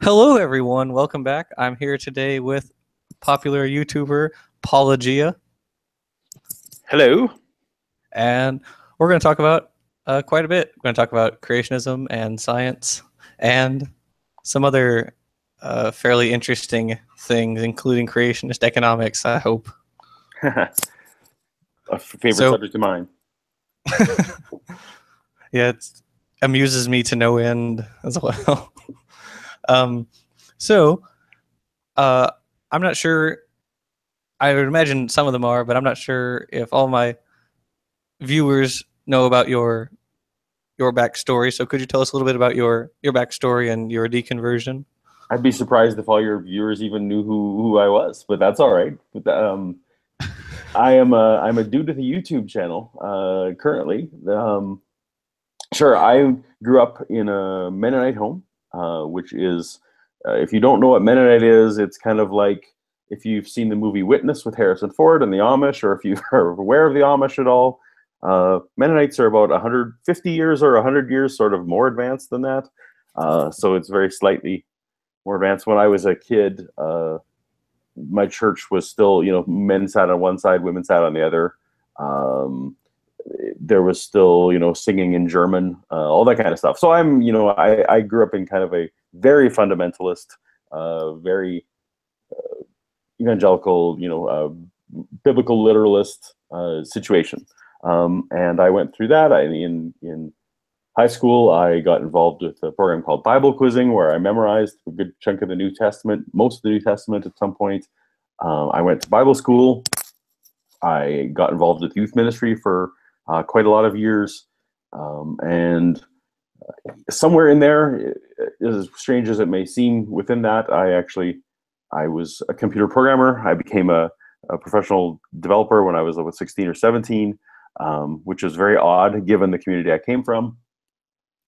Hello, everyone. Welcome back. I'm here today with popular YouTuber Paulogia, Hello. and we're going to talk about quite a bit. We're going to talk about creationism and science and some other fairly interesting things, including creationist economics, I hope. A favorite So, subject of mine. yeah, it amuses me to no end as well. um, so, uh, I'm not sure. I would imagine some of them are, but I'm not sure if all my viewers know about your backstory. So could you tell us a little bit about your backstory and your deconversion? I'd be surprised if all your viewers even knew who I was, but that's all right. I'm a dude with a YouTube channel currently. Sure, I grew up in a Mennonite home, which is, if you don't know what Mennonite is, it's kind of like if you've seen the movie Witness with Harrison Ford and the Amish, or if you are aware of the Amish at all. Mennonites are about 150 years or 100 years, sort of more advanced than that. So it's very slightly more advanced. When I was a kid, my church was still, men sat on one side, women sat on the other. Um, there was still, singing in German, all that kind of stuff. So I grew up in kind of a very fundamentalist, very evangelical, biblical literalist situation. And I went through that. In high school, I got involved with a program called Bible quizzing, where I memorized a good chunk of the New Testament, most of the New Testament at some point. I went to Bible school. I got involved with youth ministry for quite a lot of years. And somewhere in there, as strange as it may seem, within that, I was a computer programmer. I became a professional developer when I was about 16 or 17, which was very odd given the community I came from.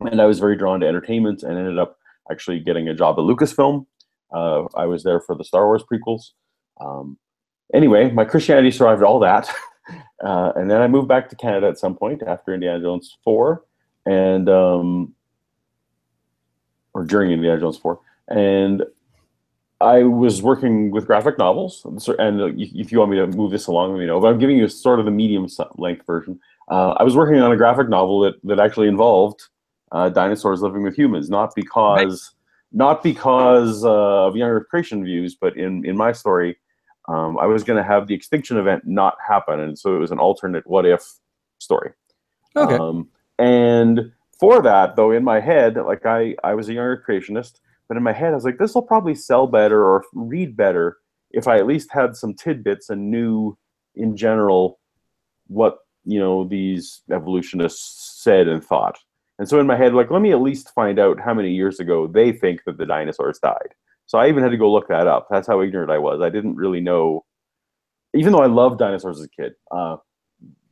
And I was very drawn to entertainment and ended up actually getting a job at Lucasfilm. I was there for the Star Wars prequels. Anyway, my Christianity survived all that. And then I moved back to Canada at some point after Indiana Jones 4, and or during Indiana Jones 4. And I was working with graphic novels. And if you want me to move this along, let me know. But I'm giving you sort of the medium length version. I was working on a graphic novel that actually involved dinosaurs living with humans, not because of younger creation views, but in my story, I was going to have the extinction event not happen, and so it was an alternate what if story. Okay. And for that, though, in my head, like I was a younger creationist, but in my head, I was like, this will probably sell better or read better if I at least had some tidbits and knew in general what these evolutionists said and thought. And so in my head, like, let me at least find out how many years ago they think that the dinosaurs died. So I even had to go look that up. That's how ignorant I was. I didn't really know, even though I loved dinosaurs as a kid.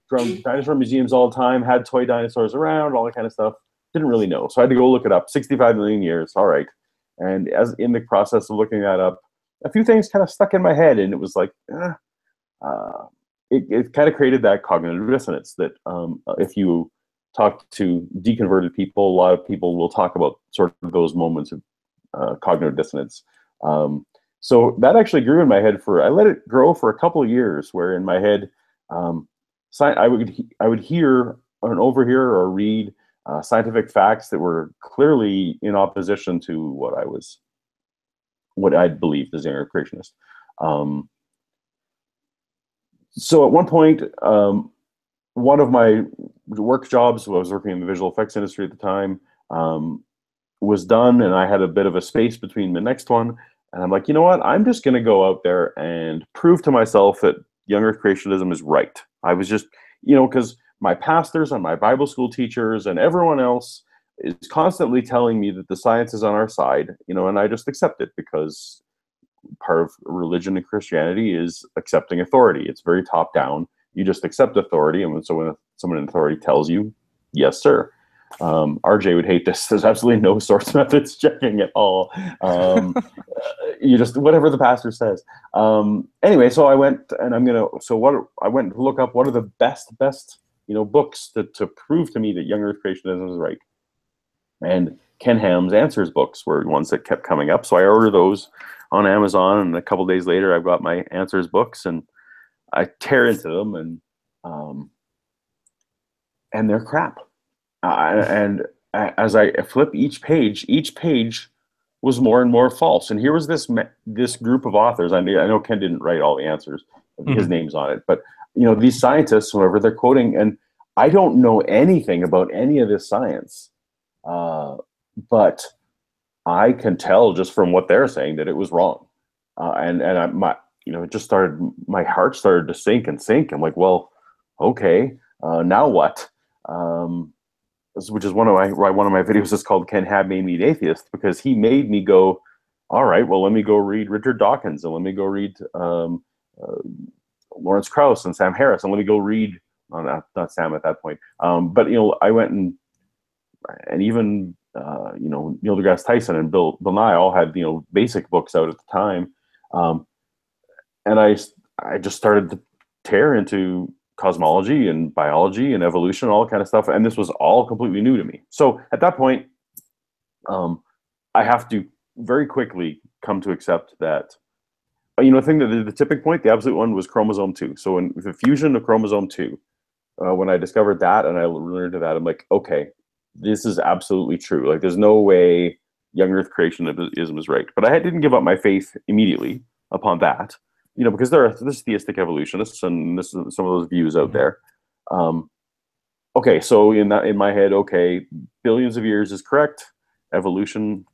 From dinosaur museums all the time, had toy dinosaurs around, all that kind of stuff. Didn't really know. So I had to go look it up. 65 million years. All right. And as in the process of looking that up, a few things kind of stuck in my head. And it was like, it kind of created that cognitive dissonance that if you talk to deconverted people, a lot of people will talk about sort of those moments of cognitive dissonance. So that actually grew in my head I let it grow for a couple of years, where in my head, I would hear and overhear or read scientific facts that were clearly in opposition to what I'd believed as a younger creationist. So at one point, one of my work jobs, I was working in the visual effects industry at the time, was done, and I had a bit of a space between the next one. And I'm like, you know what? I'm just going to go out there and prove to myself that younger creationism is right. I was just, because my pastors and my Bible school teachers and everyone else is constantly telling me that the science is on our side, and I just accept it because part of religion and Christianity is accepting authority. It's very top down. You just accept authority. And so when someone in authority tells you, yes, sir. RJ would hate this. There's absolutely no source methods checking at all. You just, whatever the pastor says. Anyway, so I went and I went to look up what are the best, books to prove to me that younger creationism is right. And Ken Ham's Answers books were ones that kept coming up. So I ordered those on Amazon, and a couple days later, I've got my Answers books, and I tear into them, um, and they're crap. And as I flip each page was more and more false. And here was this group of authors. I mean, I know Ken didn't write all the answers; his Mhm. name's on it. But these scientists, whoever they're quoting, and I don't know anything about any of this science, but I can tell just from what they're saying that it was wrong. And it just started. My heart started to sink and sink. I'm like, well, okay, now what? Which is one of my videos is called "Ken Hab Made Me an Atheist," because he made me go, all right, well, let me go read Richard Dawkins, and let me go read uh, Lawrence Krauss and Sam Harris, and let me go read not Sam at that point, but I went and even Neil deGrasse Tyson and Bill Nye all had basic books out at the time, um, and I just started to tear into cosmology and biology and evolution, all kind of stuff. And this was all completely new to me. So at that point, I have to very quickly come to accept that, I think that the tipping point, the absolute one, was chromosome 2. So in the fusion of chromosome 2, when I discovered that and I learned of that, I'm like, okay, this is absolutely true. Like, there's no way young Earth creationism is right. But I didn't give up my faith immediately upon that, because there's theistic evolutionists, and this is some of those views out Mhm. there. Um, okay, so in my head, okay, billions of years is correct. Evolution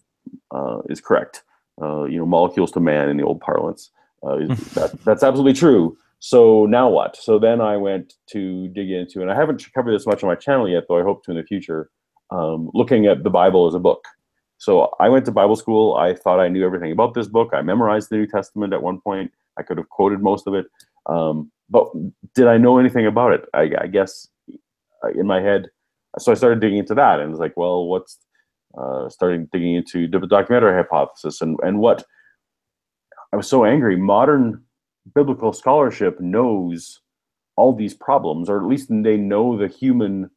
is correct. Molecules to man in the old parlance. That's absolutely true. So now what? So then I went to dig into, and I haven't covered this much on my channel yet, though I hope to in the future, looking at the Bible as a book. So I went to Bible school. I thought I knew everything about this book. I memorized the New Testament at one point. I could have quoted most of it. But did I know anything about it? I guess in my head. So I started digging into that, and was like, well, what's starting digging into the documentary hypothesis, and what I was so angry. Modern biblical scholarship knows all these problems, or at least they know the human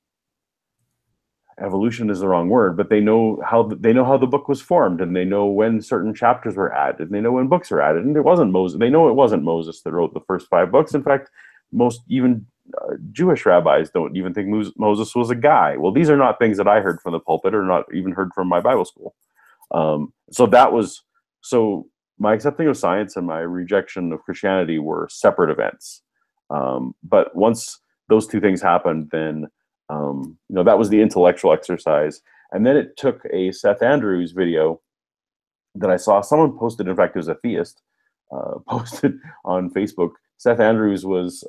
evolution is the wrong word, but they know how the book was formed, and they know when certain chapters were added, and they know when books were added. And it wasn't Moses. They know it wasn't Moses that wrote the first 5 books. In fact, most even Jewish rabbis don't even think Moses was a guy. Well, these are not things that I heard from the pulpit, or not even heard from my Bible school. So that was so my accepting of science and my rejection of Christianity were separate events. But once those two things happened, then that was the intellectual exercise. And then it took a Seth Andrews video that I saw. Someone posted, in fact, it was a theist, posted on Facebook. Seth Andrews was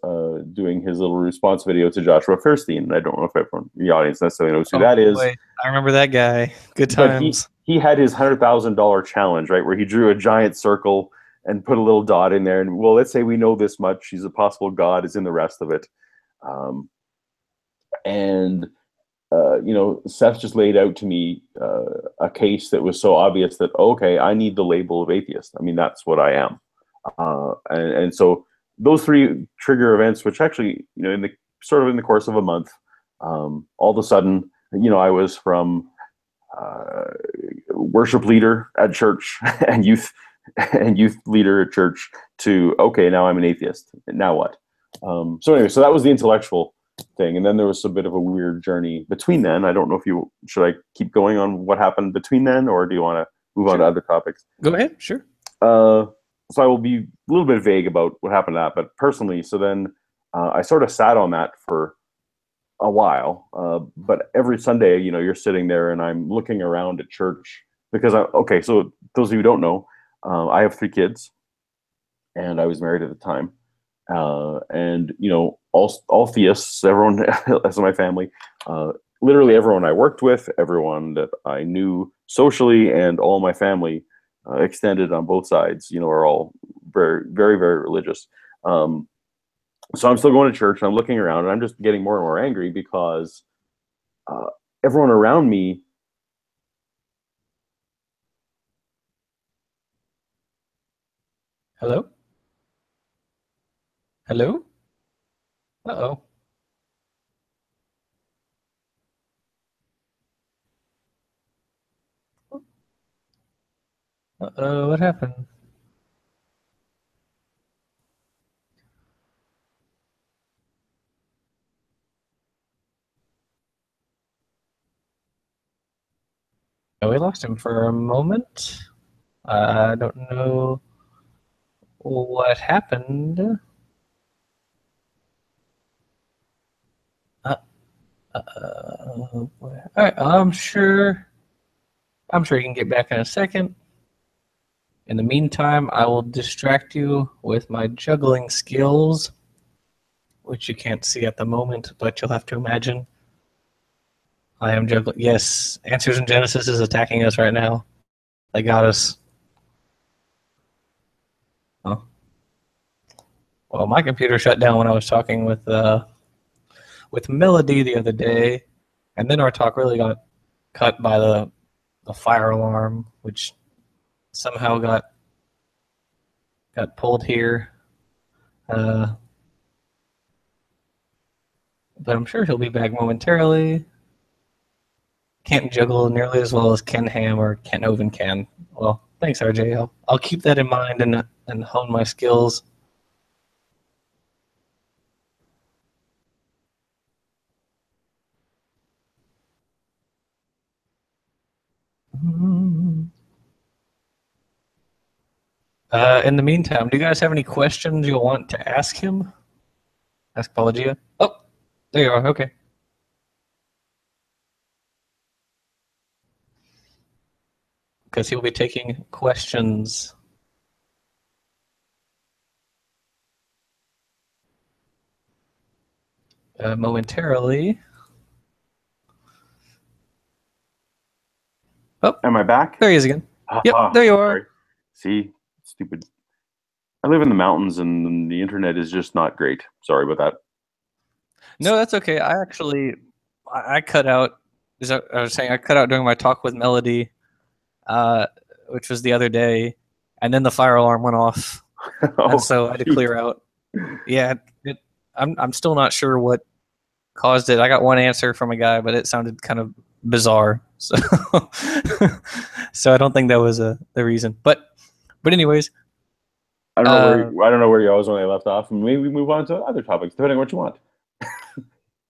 doing his little response video to Joshua Feuerstein. And I don't know if everyone in the audience necessarily knows who Oh that is, boy, I remember that guy. Good but he times. he had his $100,000 challenge, right, where he drew a giant circle and put a little dot in there. And, well, let's say we know this much. He's a possible God is in the rest of it. Um, and Seth just laid out to me a case that was so obvious that, okay, I need the label of atheist. I mean, that's what I am. And so those three trigger events, which actually, in the course of a month, all of a sudden, I was from uh, worship leader at church and youth leader at church to, okay, now I'm an atheist. Now what? So anyway, so that was the intellectual thing, and then there was a bit of a weird journey between then. I don't know if should I keep going on what happened between then, or do you want to move on Sure. to other topics? Go ahead. Sure. So I will be a little bit vague about what happened to that, but personally, so then I sort of sat on that for a while. But every Sunday, you're sitting there, and I'm looking around at church because okay. So those of you who don't know, I have 3 kids, and I was married at the time. And all theists, everyone as my family, literally everyone I worked with, everyone that I knew socially, and all my family, extended on both sides, are all very, very, very religious. So I'm still going to church, and I'm looking around, and I'm just getting more and more angry because uh, everyone around me. Hello. Hello. Uh-oh. Uh-oh, what happened? Oh, we lost him for a moment. I don't know what happened. Uh, all right, I'm sure you can get back in a second. In the meantime, I will distract you with my juggling skills, which you can't see at the moment, but you'll have to imagine. I am juggling. Yes, Answers in Genesis is attacking us right now. They got us. Oh. Well, my computer shut down when I was talking with Melody the other day, and then our talk really got cut by the fire alarm, which somehow got pulled here. Uh, but I'm sure he'll be back momentarily. Can't juggle nearly as well as Ken Ham or Ken Oven can. Well, thanks, RJ. I'll keep that in mind and hone my skills. In the meantime, do you guys have any questions you'll want to ask him? Ask Paulogia. Oh, there you are. Okay. Because he'll be taking questions momentarily. Oh, Am I back? there he is again. Yep, there you are. Sorry. See, stupid. I live in the mountains and the internet is just not great. Sorry about that. No, that's okay. I cut out. I was saying I cut out during my talk with Melody, uh, which was the other day, and then the fire alarm went off, and Oh, so I had to shoot. clear out. Yeah, I'm still not sure what caused it. I got one answer from a guy, but it sounded kind of bizarre. So, so I don't think that was the reason. But anyways, I don't know where you was when I left off. Maybe we move on to other topics, depending on what you want.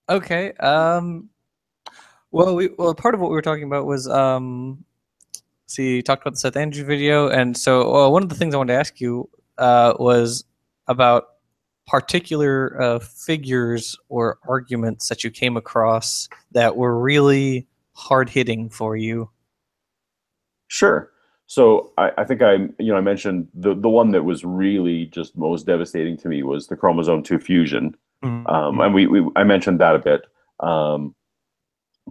okay. Well, part of what we were talking about was see, you talked about the Seth Andrews video, and so one of the things I wanted to ask you was about particular figures or arguments that you came across that were really hard hitting for you. Sure. So I think I mentioned the one that was really just most devastating to me was the chromosome 2 fusion. Mm-hmm. And I mentioned that a bit. Um,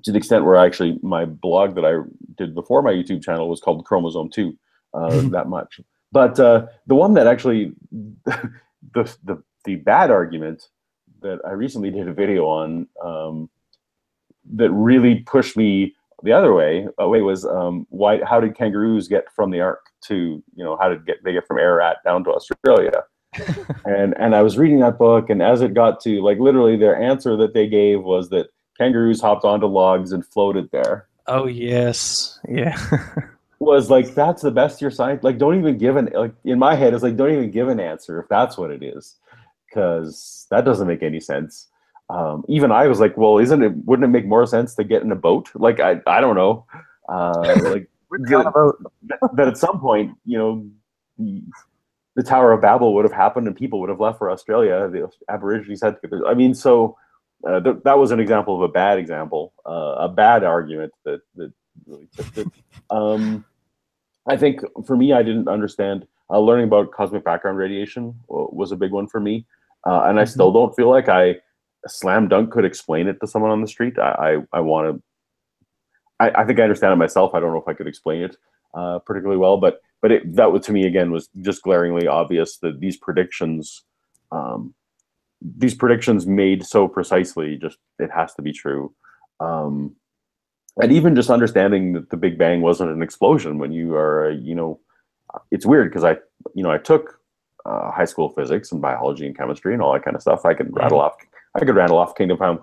to the extent where actually my blog that I did before my YouTube channel was called Chromosome 2, that much. But the one that actually, the bad argument that I recently did a video on that really pushed me the other way was how did kangaroos get from the Ark to, how did they get from Ararat down to Australia? And I was reading that book, and as it got to like literally their answer that they gave was that kangaroos hopped onto logs and floated there. Oh yes, yeah. Was like that's the best your science like don't even give an like in my head it's like don't even give an answer if that's what it is, because that doesn't make any sense. Even I was like, well, wouldn't it make more sense to get in a boat? Like I don't know, like that at some point, the Tower of Babel would have happened and people would have left for Australia. The Aborigines had to get there. I mean, so that was an example of a bad example, a bad argument that really tipped it. I think for me, I didn't understand. Learning about cosmic background radiation was a big one for me, and I still don't feel like I slam dunk could explain it to someone on the street. I want to. I think I understand it myself. I don't know if I could explain it particularly well, but that was, to me, again, was just glaringly obvious that these predictions made so precisely, just it has to be true. And even just understanding that the Big Bang wasn't an explosion when you are, it's weird because I took high school physics and biology and chemistry and all that kind of stuff. I could rattle off Kingdom Come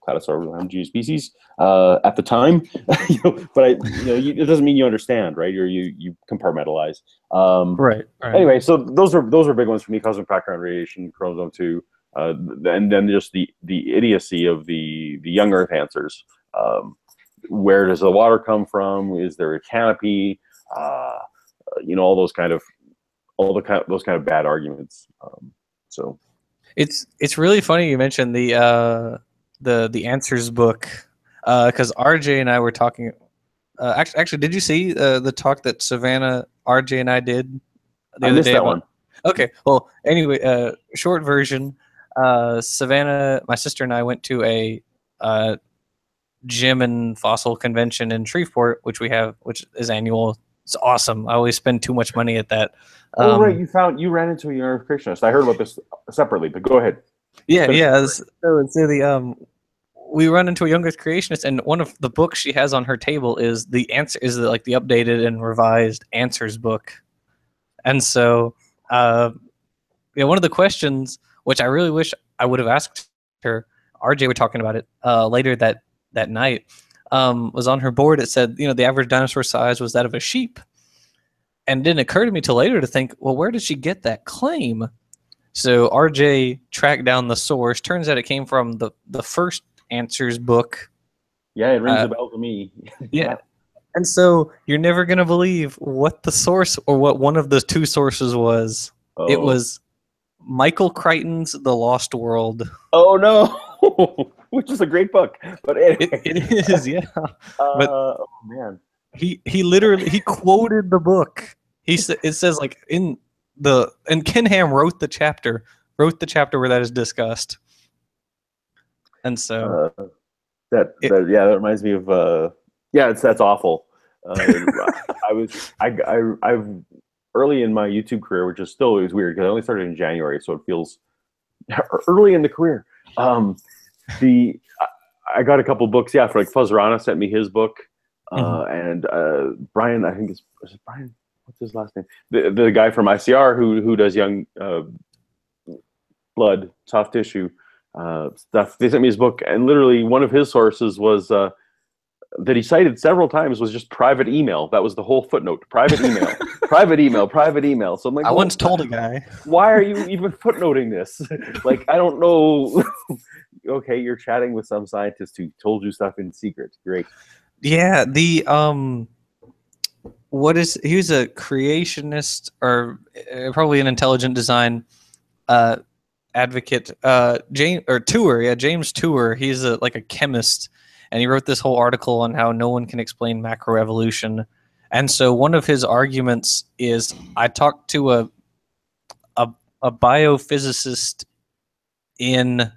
Cladosaurus species at the time. But it doesn't mean you understand, right? Or you compartmentalize. Right. Anyway, so those are big ones for me: cosmic background radiation, chromosome 2, and then just the idiocy of the young Earth answers. Where does the water come from? Is there a canopy? All those kind of bad arguments. So it's really funny you mentioned the answers book, because RJ and I were talking. Actually, did you see the talk that Savannah, RJ, and I did the I other missed day that about? one. Okay, well, anyway, short version. Savannah, my sister, and I went to a gem and fossil convention in Shreveport, which is annual. It's awesome. I always spend too much money at that. Oh, right. You ran into a young Earth creationist. I heard about this separately, but go ahead. Yeah. We run into a young Earth creationist, and one of the books she has on her table is the updated and revised answers book. And so, one of the questions, which I really wish I would have asked her, RJ were talking about it later that night, was on her board. It said, the average dinosaur size was that of a sheep. And it didn't occur to me till later to think, well, where did she get that claim? So RJ tracked down the source. Turns out it came from the first answers book. Yeah, it rings a bell to me. Yeah. And so you're never going to believe what the source or what one of the two sources was. Oh. It was Michael Crichton's The Lost World. Oh, no. Which is a great book. But anyway. It is, yeah. But oh, man. He literally quoted the book. It says and Ken Ham wrote the chapter where that is discussed. And so that reminds me of that's awful. I've early in my YouTube career, which is still always weird because I only started in January, so it feels early in the career. I got a couple books, for Fuzzrana sent me his book, and Brian, I think is it Brian? What's his last name? The guy from ICR who does young blood, soft tissue stuff. They sent me his book, and literally one of his sources was that he cited several times was just private email. That was the whole footnote: private email, private email, private email. So I'm like, I once told a guy, why are you even footnoting this? I don't know. Okay, you're chatting with some scientist who told you stuff in secret. Great. Yeah, he was a creationist or probably an intelligent design advocate. James Tour. He's a chemist, and he wrote this whole article on how no one can explain macroevolution. And so one of his arguments is, I talked to a biophysicist in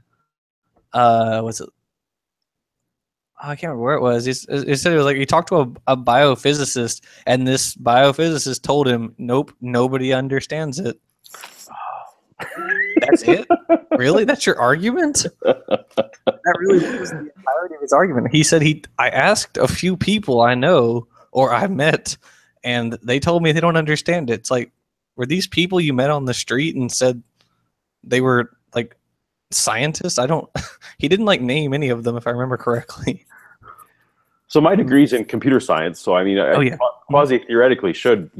was it? I can't remember where it was. He said it was he talked to a biophysicist, and this biophysicist told him, nope, nobody understands it. That's it? Really? That's your argument? That really was the entirety of his argument. He said I asked a few people I know or I met, and they told me they don't understand it. It's were these people you met on the street and said they were scientists? He didn't name any of them, if I remember correctly. So my degree's in computer science, so I mean, quasi theoretically should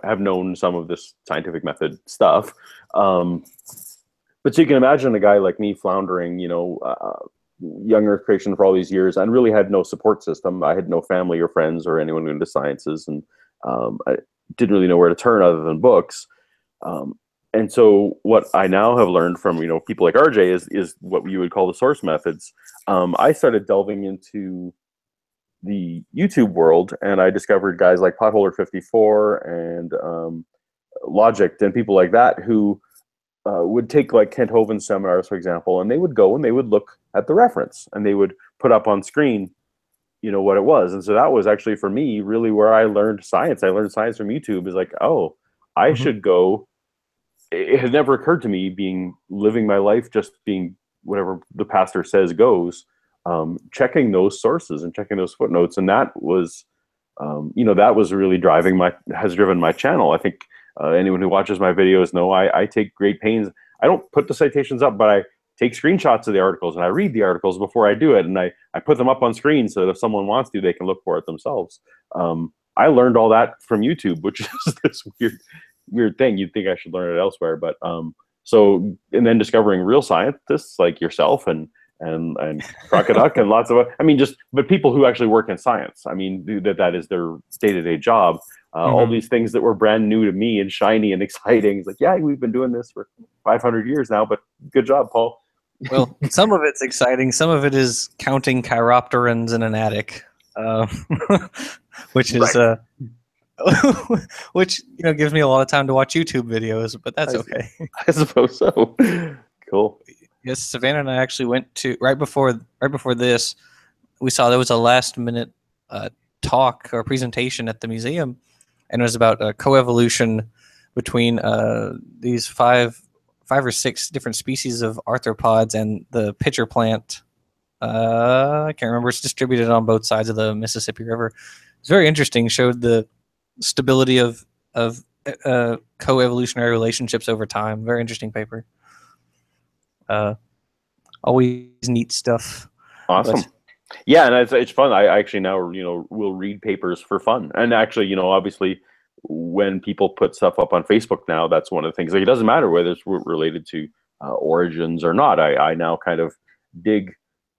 have known some of this scientific method stuff. But so you can imagine a guy like me floundering, young Earth creation for all these years, and really had no support system. I had no family or friends or anyone into sciences, and I didn't really know where to turn other than books. And so what I now have learned from people like RJ is what you would call the source methods. I started delving into the YouTube world, and I discovered guys like Potholder 54 and Logic and people like that who would take Kent Hovind's seminars, for example, and they would go and they would look at the reference and they would put up on screen what it was. And so that was actually for me really where I learned science. I learned science from YouTube. Is I should go. It had never occurred to me living my life just being whatever the pastor says goes, checking those sources and checking those footnotes. And that was, that was really has driven my channel. I think anyone who watches my videos know I take great pains. I don't put the citations up, but I take screenshots of the articles and I read the articles before I do it, and I put them up on screen so that if someone wants to, they can look for it themselves. I learned all that from YouTube, which is this weird thing. You'd think I should learn it elsewhere, but so, and then discovering real scientists like yourself and Crocoduck and lots of, I mean, but people who actually work in science. I mean, that is their day-to-day job. All these things that were brand new to me and shiny and exciting. It's like, yeah, we've been doing this for 500 years now, but good job, Paul. Well, some of it's exciting. Some of it is counting chiropterans in an attic, which is, which, gives me a lot of time to watch YouTube videos, but that's okay. I suppose so. Cool. Yes, Savannah and I actually went to right before this. We saw there was a last minute talk or presentation at the museum, and it was about coevolution between these five or six different species of arthropods and the pitcher plant. I can't remember. It's distributed on both sides of the Mississippi River. It's very interesting. Showed the stability of coevolutionary relationships over time. Very interesting paper. Always neat stuff. Awesome. Yeah, and it's fun. I actually now will read papers for fun, and actually obviously when people put stuff up on Facebook now, that's one of the things. Like, it doesn't matter whether it's related to origins or not. I now kind of dig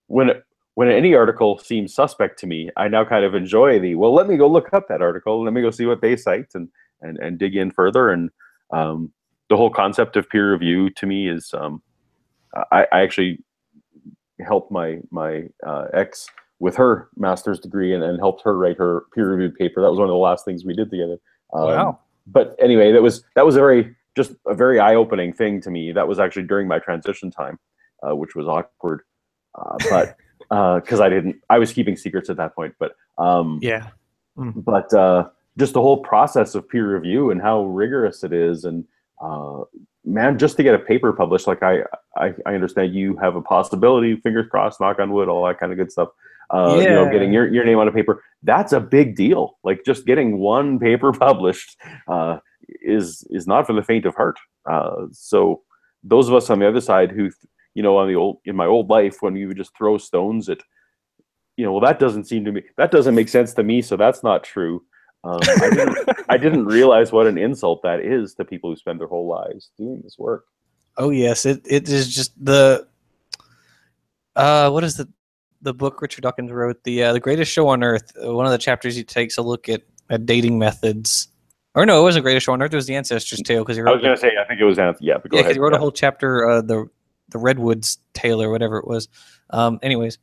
when any article seems suspect to me. I now kind of enjoy let me go look up that article. Let me go see what they cite and dig in further. And the whole concept of peer review to me is I actually helped my ex with her master's degree and helped her write her peer-reviewed paper. That was one of the last things we did together. Wow. But anyway, that was a very eye-opening thing to me. That was actually during my transition time, which was awkward. But because I was keeping secrets at that point. But yeah. But just the whole process of peer review and how rigorous it is, and man, just to get a paper published, like I understand you have a possibility, fingers crossed, knock on wood, all that kind of good stuff. Getting your name on a paper, that's a big deal. Like, just getting one paper published is not for the faint of heart. So those of us on the other side who, in my old life, when you would just throw stones at, that doesn't make sense to me, so that's not true. I didn't realize what an insult that is to people who spend their whole lives doing this work. Oh yes, it is just the what is the book Richard Dawkins wrote, the Greatest Show on Earth. One of the chapters he takes a look at dating methods. Or no, it wasn't Greatest Show on Earth. It was the Ancestors' Tale, because he wrote. I was going to say, I think it was yeah, but go ahead. Because he wrote a whole chapter, the Redwoods Tale or whatever it was. Anyways.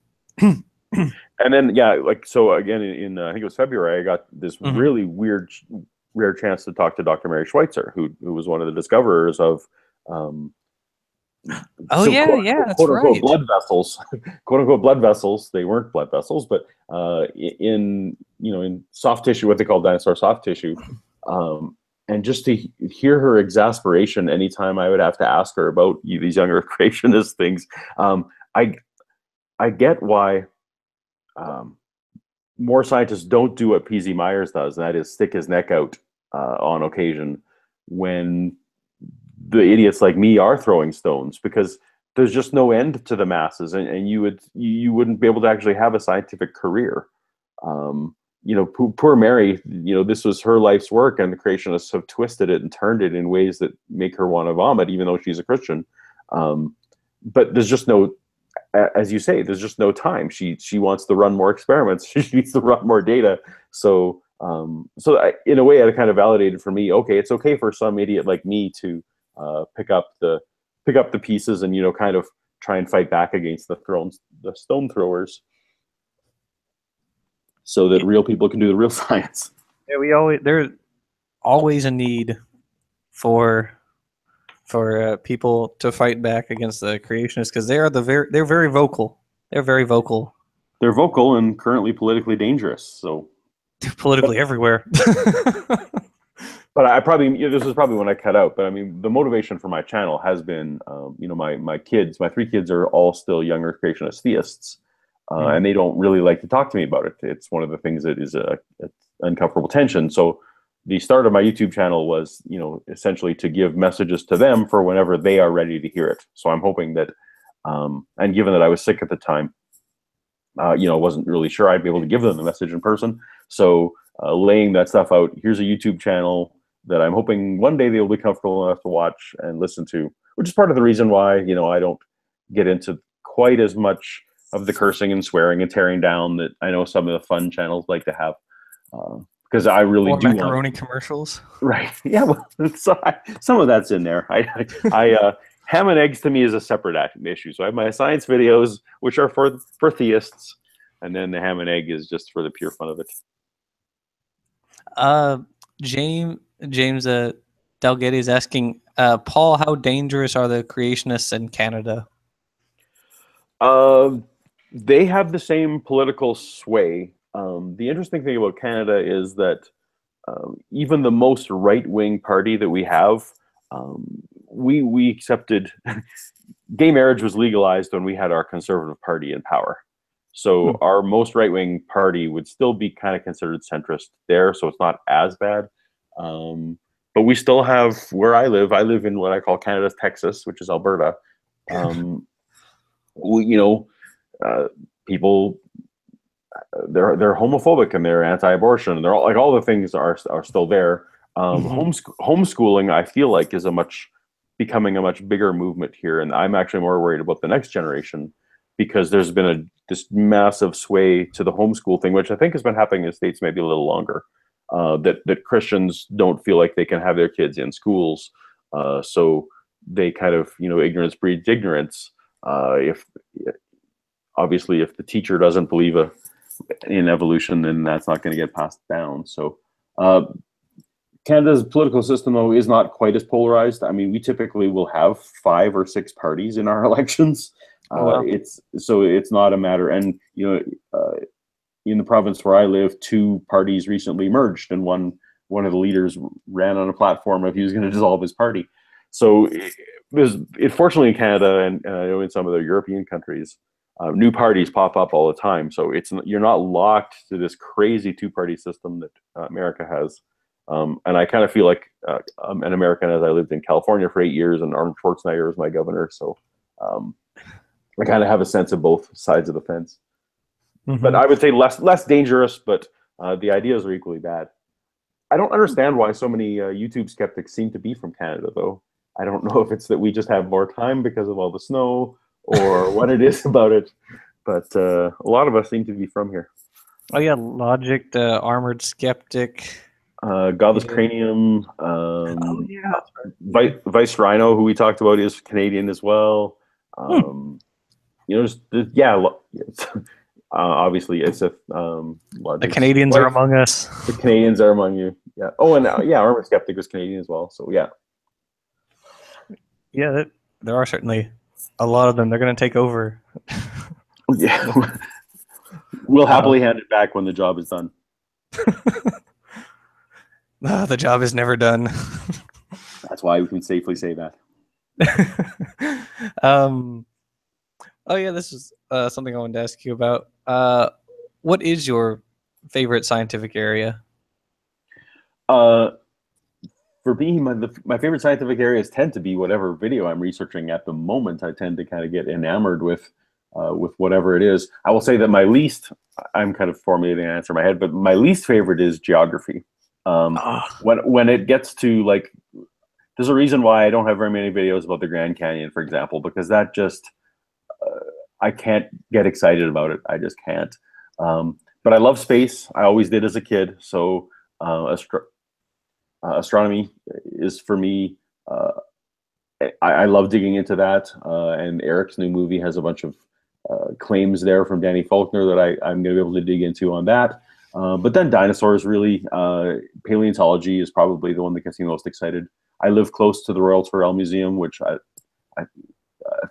And then, so again, in I think it was February, I got this really rare chance to talk to Dr. Mary Schweitzer, who was one of the discoverers of that's right. blood vessels, quote unquote blood vessels. They weren't blood vessels, but in soft tissue, what they call dinosaur soft tissue. And just to hear her exasperation anytime I would have to ask her about these younger creationist things, I get why more scientists don't do what P.Z. Myers does, and that is stick his neck out on occasion when the idiots like me are throwing stones, because there's just no end to the masses, and you wouldn't be able to actually have a scientific career. Poor Mary, this was her life's work, and the creationists have twisted it and turned it in ways that make her want to vomit, even though she's a Christian. But there's just no, as you say, there's just no time. She wants to run more experiments. She needs to run more data. So in a way, it kind of validated for me. Okay, it's okay for some idiot like me to pick up the pieces and kind of try and fight back against the stone throwers, so that real people can do the real science. Yeah, there's always a need for people to fight back against the creationists, because they're very vocal. They're very vocal. They're vocal and currently politically dangerous. So politically everywhere. But I probably, this is probably when I cut out. But I mean, the motivation for my channel has been, my three kids are all still younger creationist theists, and they don't really like to talk to me about it. It's one of the things that is an uncomfortable tension. So the start of my YouTube channel was, essentially to give messages to them for whenever they are ready to hear it. So I'm hoping that And given that I was sick at the time, wasn't really sure I'd be able to give them the message in person. So laying that stuff out, here's a YouTube channel that I'm hoping one day they'll be comfortable enough to watch and listen to, which is part of the reason why, I don't get into quite as much of the cursing and swearing and tearing down that I know some of the fun channels like to have. Because I really Or do macaroni commercials. Right. Yeah. Well, some of that's in there. Ham and eggs to me is a separate issue. So I have my science videos, which are for theists, and then the ham and egg is just for the pure fun of it. James Dalgetty is asking, Paul, how dangerous are the creationists in Canada? They have the same political sway. The interesting thing about Canada is that even the most right-wing party that we have, we accepted gay marriage was legalized when we had our Conservative Party in power. So our most right-wing party would still be kind of considered centrist there, so it's not as bad. But we still have, where I live in what I call Canada's Texas, which is Alberta. People, they're homophobic and they're anti-abortion, and they're all the things are still there. Homeschooling, I feel like, is becoming a much bigger movement here, and I'm actually more worried about the next generation, because there's been this massive sway to the homeschool thing, which I think has been happening in the States maybe a little longer. That Christians don't feel like they can have their kids in schools, so they kind of, ignorance breeds ignorance. If the teacher doesn't believe in evolution, then that's not going to get passed down. So Canada's political system, though, is not quite as polarized. I mean, we typically will have 5 or 6 parties in our elections. Wow. It's not a matter, and in the province where I live, 2 parties recently merged, and one of the leaders ran on a platform of he was going to dissolve his party. So fortunately in Canada and in some of the European countries, new parties pop up all the time. So you're not locked to this crazy 2-party system that America has. And I kind of feel like I'm an American, as I lived in California for 8 years, and Arnold Schwarzenegger was my governor. So I kind of have a sense of both sides of the fence. But I would say less dangerous, but the ideas are equally bad. I don't understand why so many YouTube skeptics seem to be from Canada, though. I don't know if it's that we just have more time because of all the snow, or what it is about it. But a lot of us seem to be from here. Oh yeah, Logic, the Armored Skeptic. Godless Cranium. Vice Rhino, who we talked about, is Canadian as well. Obviously, it's a the Canadians are among us. The Canadians are among you. Yeah. Oh, and Armored Skeptic was Canadian as well. So yeah. Yeah, there are certainly a lot of them. They're going to take over. Yeah. We'll happily hand it back when the job is done. The job is never done. That's why we can safely say that. Oh yeah, this is something I wanted to ask you about. What is your favorite scientific area? For me, my favorite scientific areas tend to be whatever video I'm researching at the moment. I tend to kind of get enamored with whatever it is. I will say that I'm kind of formulating an answer in my head, but my least favorite is geography. When it gets to, like, there's a reason why I don't have very many videos about the Grand Canyon, for example, because that just, I can't get excited about it. I just can't. But I love space. I always did as a kid. So astronomy is for me. I love digging into that. And Eric's new movie has a bunch of claims there from Danny Faulkner that I'm going to be able to dig into on that. But then dinosaurs, really. Paleontology is probably the one that gets me most excited. I live close to the Royal Tyrrell Museum, which I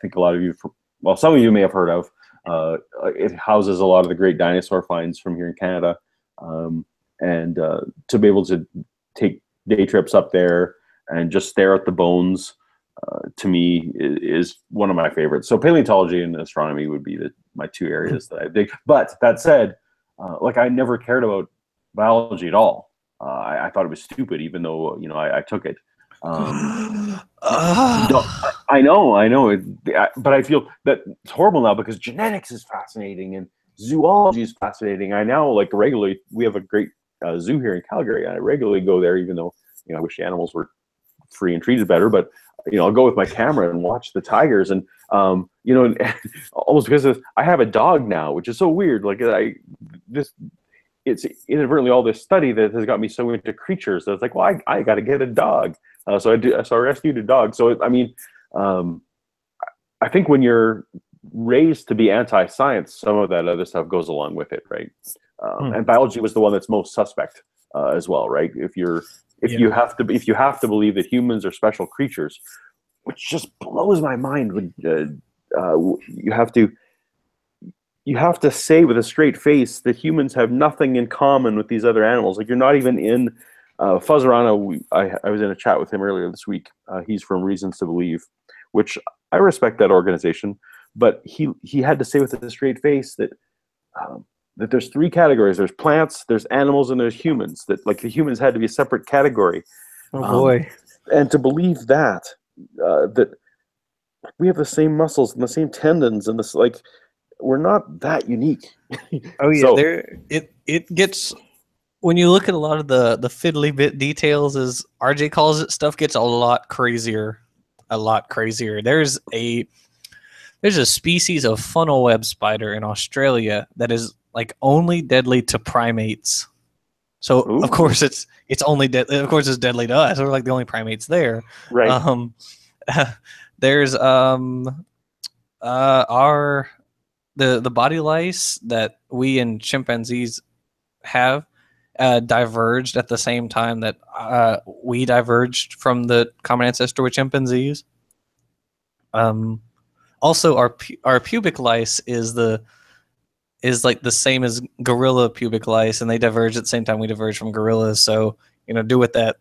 think a lot of you, some of you may have heard of. It houses a lot of the great dinosaur finds from here in Canada. And to be able to take day trips up there and just stare at the bones, to me, is one of my favorites. So paleontology and astronomy would be my 2 areas that I dig. But that said, I never cared about biology at all. I thought it was stupid, even though I took it. I know. But I feel that it's horrible now because genetics is fascinating and zoology is fascinating. I now like regularly. We have a great zoo here in Calgary, and I regularly go there, even though I wish the animals were free and treated better. But I'll go with my camera and watch the tigers, and almost because I have a dog now, which is so weird. Like it's inadvertently all this study that has got me so into creatures that it's like, well, I got to get a dog. So I rescued a dog. So I mean, um, I think when you're raised to be anti-science, some of that other stuff goes along with it, right? Hmm. And biology was the one that's most suspect as well, right? If Yeah. you have to believe that humans are special creatures, which just blows my mind. You have to say with a straight face that humans have nothing in common with these other animals. Like you're not even in Fuzzerano. I was in a chat with him earlier this week. He's from Reasons to Believe, which I respect that organization, but he had to say with a straight face that that there's three categories: there's plants, there's animals, and there's humans. That like the humans had to be a separate category, Oh boy. and to believe that we have the same muscles and the same tendons and this like we're not that unique. Oh yeah. So It gets, when you look at a lot of the fiddly bit details, as RJ calls it, stuff gets a lot crazier. A lot crazier. There's a species of funnel web spider in Australia that is like only deadly to primates. So of ooh, course it's only of course it's deadly to us. We're like the only primates there. right. Um, there's our the body lice that we and chimpanzees have diverged at the same time that we diverged from the common ancestor with chimpanzees. Um, Also, our pubic lice is like the same as gorilla pubic lice, and they diverge at the same time we diverge from gorillas. So do with that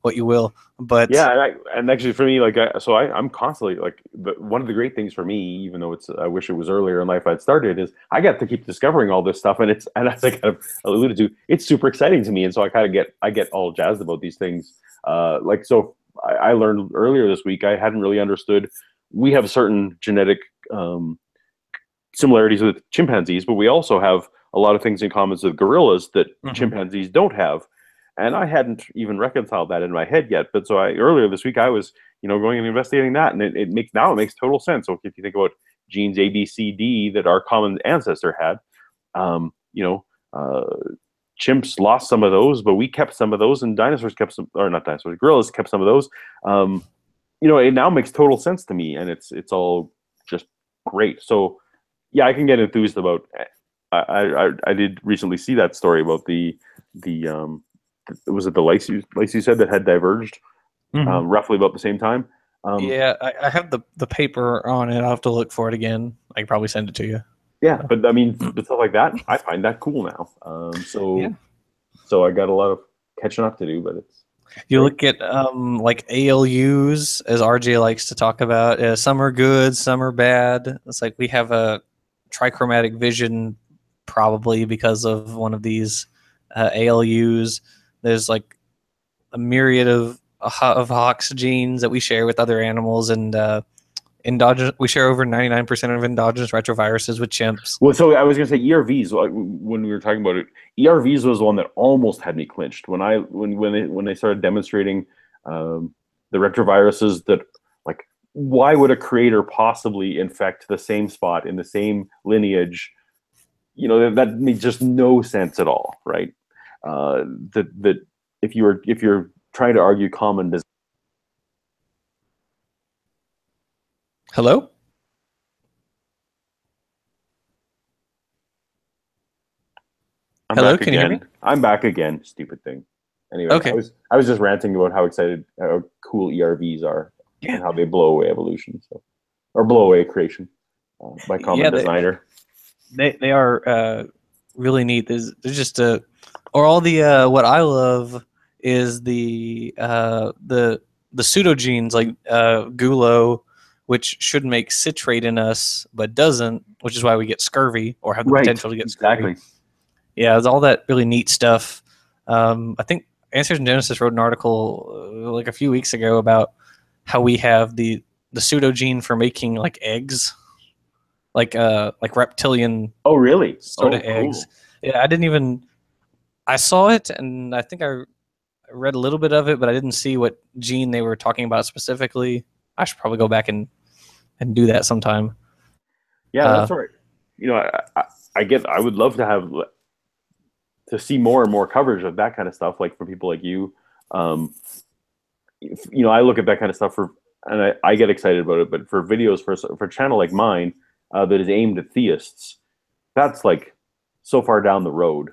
what you will. But Yeah, and actually for me, like, I'm constantly like, one of the great things for me, even though I wish it was earlier in life I'd started, is I got to keep discovering all this stuff, and as I kind of alluded to, it's super exciting to me, and so I get all jazzed about these things. I learned earlier this week I hadn't really understood. We have certain genetic um, similarities with chimpanzees, but we also have a lot of things in common with gorillas that mhm. chimpanzees don't have. And I hadn't even reconciled that in my head yet. But so earlier this week I was, going and investigating that, and it makes total sense. So if you think about genes A, B, C, D that our common ancestor had, um, you know, uh, chimps lost some of those, but we kept some of those, and dinosaurs kept some, or not dinosaurs, gorillas kept some of those. It now makes total sense to me, and it's all just great. So yeah, I can get enthused about. I did recently see that story about the was it the lice you said that had diverged Mhm. roughly about the same time. Um, Yeah, I have the paper on it. I'll have to look for it again. I can probably send it to you. yeah, but I mean, but stuff like that, I find that cool now. Yeah. So I got a lot of catching up to do, but it's You great. look at like ALUs, as RJ likes to talk about. Some are good, some are bad. It's like we have a trichromatic vision, probably because of one of these ALUs. There's like a myriad of Hox genes that we share with other animals, and endogenous. We share over 99% of endogenous retroviruses with chimps. Well, so I was gonna say ERVs. Like, when we were talking about it, ERVs was the one that almost had me clinched when they started demonstrating the retroviruses that like why would a creator possibly infect the same spot in the same lineage? That makes just no sense at all, right? That if you're trying to argue common design. Hello, I'm hello, back can you hear me? again. I'm back again. Stupid thing. Anyway, I Okay. was I was just ranting about how cool ERVs are Yeah. and how they blow away evolution, or blow away creation by common Yeah. designer. They are really neat. There's just a, or all the what I love is the pseudogenes like gulo, which should make citrate in us but doesn't, which is why we get scurvy or have the Right. potential to get scurvy. Exactly. Yeah, it's all that really neat stuff. I think Answers in Genesis wrote an article like a few weeks ago about how we have the pseudogene for making like eggs, like reptilian Oh, really? sort of Oh, eggs. cool. Yeah, I didn't even I saw it and I think I read a little bit of it, but I didn't see what gene they were talking about specifically. I should probably go back and do that sometime. Yeah, Uh, that's right. You know, I get. I would love to have to see more and more coverage of that kind of stuff, like from people like you. Um, you know, I look at that kind of stuff and I get excited about it. But for videos for a channel like mine that is aimed at theists, that's like so far down the road.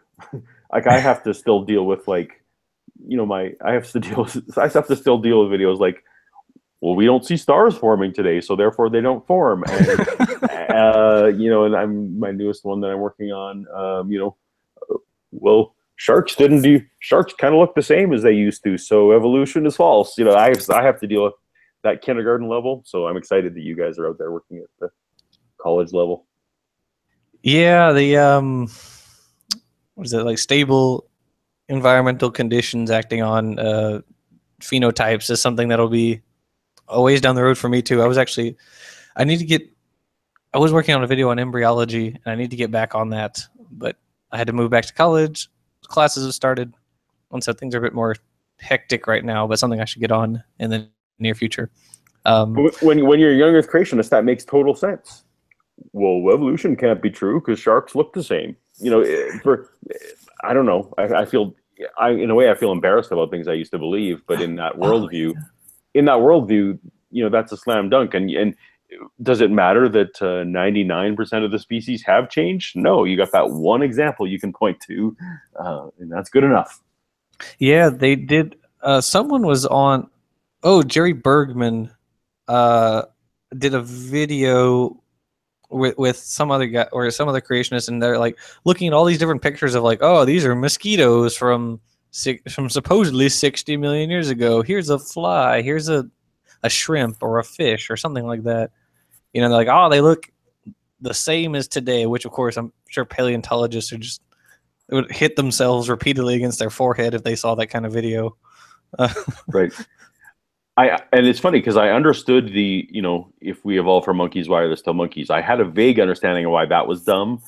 Like I have to still deal with like, you know, I have to still deal with videos like, well, we don't see stars forming today, so therefore they don't form. And you know, and I'm my newest one that I'm working on. You know, well, sharks kind of look the same as they used to, so evolution is false. You know, I have to deal with that kindergarten level, so I'm excited that you guys are out there working at the college level. yeah, the what is it, like stable environmental conditions acting on phenotypes is something that'll be a ways down the road for me too. I need to get I was working on a video on embryology and I need to get back on that, but I had to move back to college. Classes have started, and so things are a bit more hectic right now, but something I should get on in the near future. Um, When you're a young Earth creationist, that makes total sense. Well, evolution can't be true because sharks look the same. You know, for I don't know. I feel in a way I feel embarrassed about things I used to believe, but oh, in that worldview, you know, that's a slam dunk. And does it matter that 99% of the species have changed? No, you got that one example you can point to, and that's good enough. yeah, they did. Someone was on. Oh, Jerry Bergman uh, did a video with some other guy or some other creationist, and they're like looking at all these different pictures of like, oh, these are mosquitoes from supposedly 60 million years ago. Here's a fly. Here's a shrimp or a fish or something like that. You know, they're like, oh, they look the same as today. Which, of course, I'm sure paleontologists are just would hit themselves repeatedly against their forehead if they saw that kind of video. Uh, Right. I and it's funny because I understood the, you know, if we evolved from monkeys, why are there still monkeys? I had a vague understanding of why that was dumb,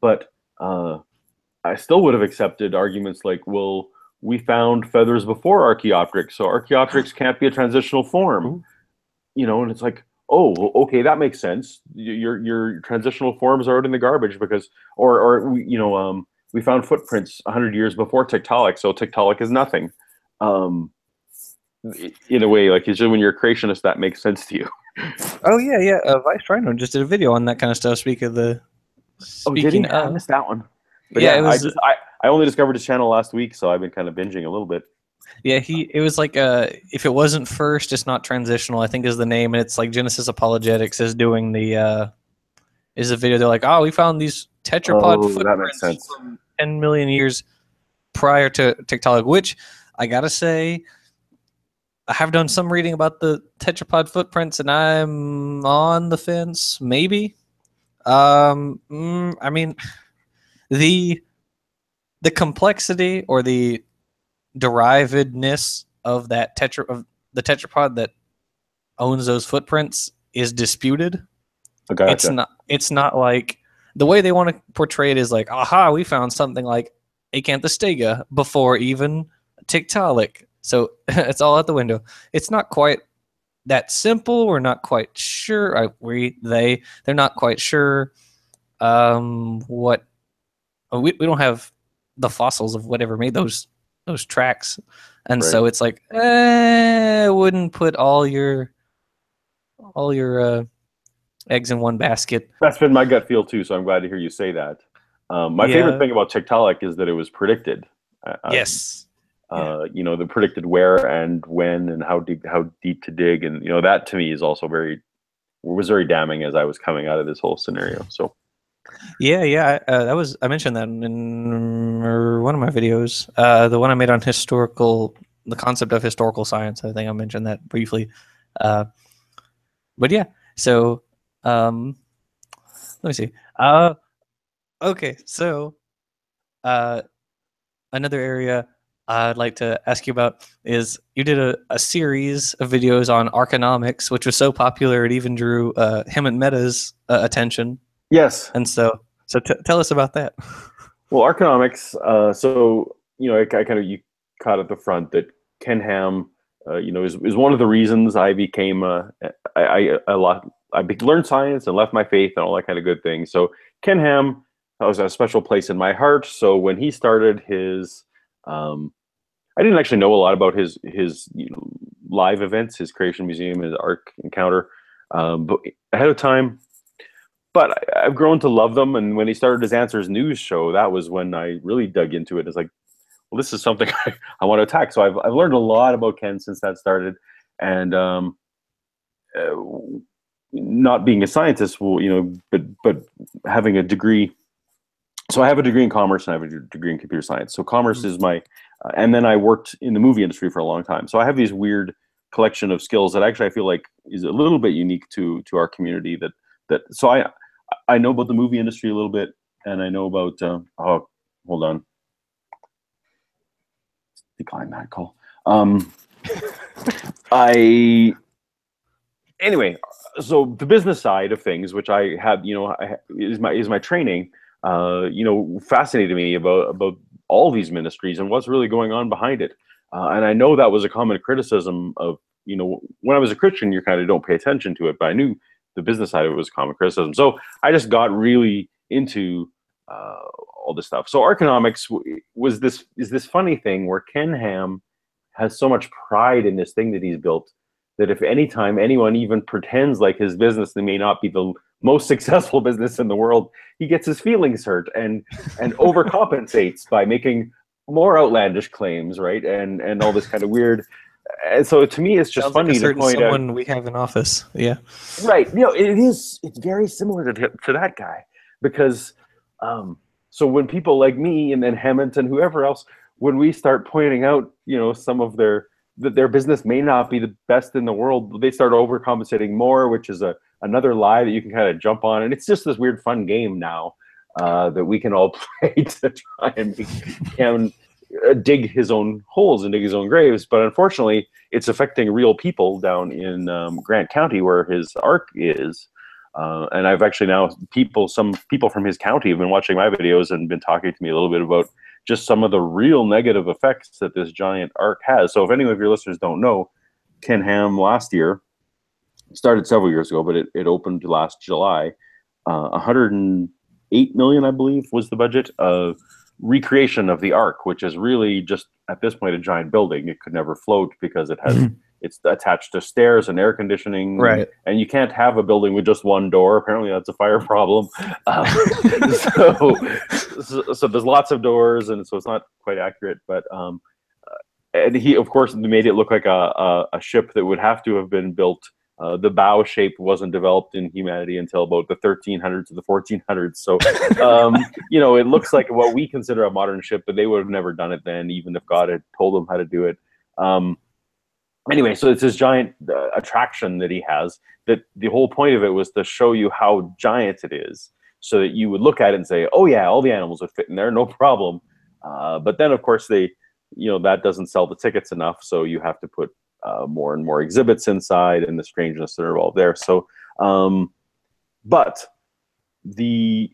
but I still would have accepted arguments like, well, we found feathers before Archaeopteryx, so Archaeopteryx can't be a transitional form, Ooh. you know, and it's like, oh, well, okay, that makes sense. Your transitional forms are out in the garbage because, or you know, we found footprints 100 years before Tiktaalik, so Tiktaalik is nothing. Um, in a way, like usually when you're a creationist, that makes sense to you. Oh yeah, yeah. Vice Rhino just did a video on that kind of stuff. Oh, did Speaking he? I of, missed that one. But yeah, yeah, it was. I only discovered his channel last week, so I've been kind of binging a little bit. Yeah, it was like if it wasn't first, it's not transitional, I think is the name, and it's like Genesis Apologetics is doing the is a video. They're like, oh, we found these tetrapod Oh, that makes footprints sense. from 10 million years prior to Tiktaalik, which I gotta say, I have done some reading about the tetrapod footprints, and I'm on the fence. Maybe. I mean, the the complexity or the derivedness of the tetrapod that owns those footprints is disputed. I gotcha. It's not like the way they want to portray it is like, aha, we found something like Acanthostega before even Tiktaalik. So it's all out the window. It's not quite that simple. We're not quite sure. They're not quite sure what we don't have the fossils of whatever made those tracks, and Right. so it's like, wouldn't put all your eggs in one basket. That's been my gut feel too, so I'm glad to hear you say that. My favorite Yeah. thing about Tiktaalik is that it was predicted. Yes. Yeah. You know, the predicted where and when and how deep to dig, and you know that to me is also was very damning as I was coming out of this whole scenario. So Yeah. Yeah. I mentioned that in one of my videos, the one I made on the concept of historical science. I think I mentioned that briefly. Uh, but yeah. So let me see. Okay. So uh, another area. I'd like to ask you about is you did a series of videos on Arconomics, which was so popular it even drew him and Meta's attention. Yes. And so tell us about that. Well, Arconomics. So I kind of you caught at the front that Ken Ham, is one of the reasons I became learned science and left my faith and all that kind of good thing. So Ken Ham was a special place in my heart. So when he started his, I didn't actually know a lot about his live events, his Creation Museum, his Ark Encounter, but ahead of time. But I've grown to love them, and when he started his Answers News show, that was when I really dug into it. It's like, well, this is something I want to attack. So I've learned a lot about Ken since that started, and not being a scientist, but having a degree. So I have a degree in commerce and I have a degree in computer science. So commerce is my, and then I worked in the movie industry for a long time. So I have these weird collection of skills that actually I feel like is a little bit unique to our community. So I know about the movie industry a little bit, and I know about hold on, decline that call. Anyway, so the business side of things, which I have, is my training. Fascinated me about all these ministries and what's really going on behind it. And I know that was a common criticism of, when I was a Christian, you kind of don't pay attention to it, but I knew the business side of it was common criticism. So I just got really into all this stuff. So Arconomics is this funny thing where Ken Ham has so much pride in this thing that he's built that if anytime anyone even pretends like his business, they may not be the most successful business in the world, he gets his feelings hurt and overcompensates by making more outlandish claims, right? And all this kind of weird. And so to me, it's just Sounds funny like a certain to point someone out. we have in office. Yeah. Right. It's very similar to that guy because so when people like me and then Hammond and whoever else, when we start pointing out, some of their business may not be the best in the world, they start overcompensating more, which is another lie that you can kind of jump on. And it's just this weird fun game now that we can all play to try and dig his own holes and dig his own graves. But unfortunately, it's affecting real people down in Grant County where his Ark is. And I've actually now some people from his county have been watching my videos and been talking to me a little bit about just some of the real negative effects that this giant Ark has. So if any of your listeners don't know, Ken Ham last year, started several years ago, but it opened last July. 108 million, I believe, was the budget of recreation of the Ark, which is really just at this point a giant building. It could never float because it has it's attached to stairs and air conditioning, right? And you can't have a building with just one door. Apparently, that's a fire problem. So there's lots of doors, and so it's not quite accurate. But and he, of course, made it look like a ship that would have to have been built. The bow shape wasn't developed in humanity until about the 1300s to the 1400s. So, it looks like what we consider a modern ship, but they would have never done it then, even if God had told them how to do it. Anyway, so it's this giant attraction that he has, that the whole point of it was to show you how giant it is, so that you would look at it and say, oh yeah, all the animals would fit in there, no problem. But then, of course, that doesn't sell the tickets enough, so you have to put more and more exhibits inside and the strangeness that are involved there. So, but the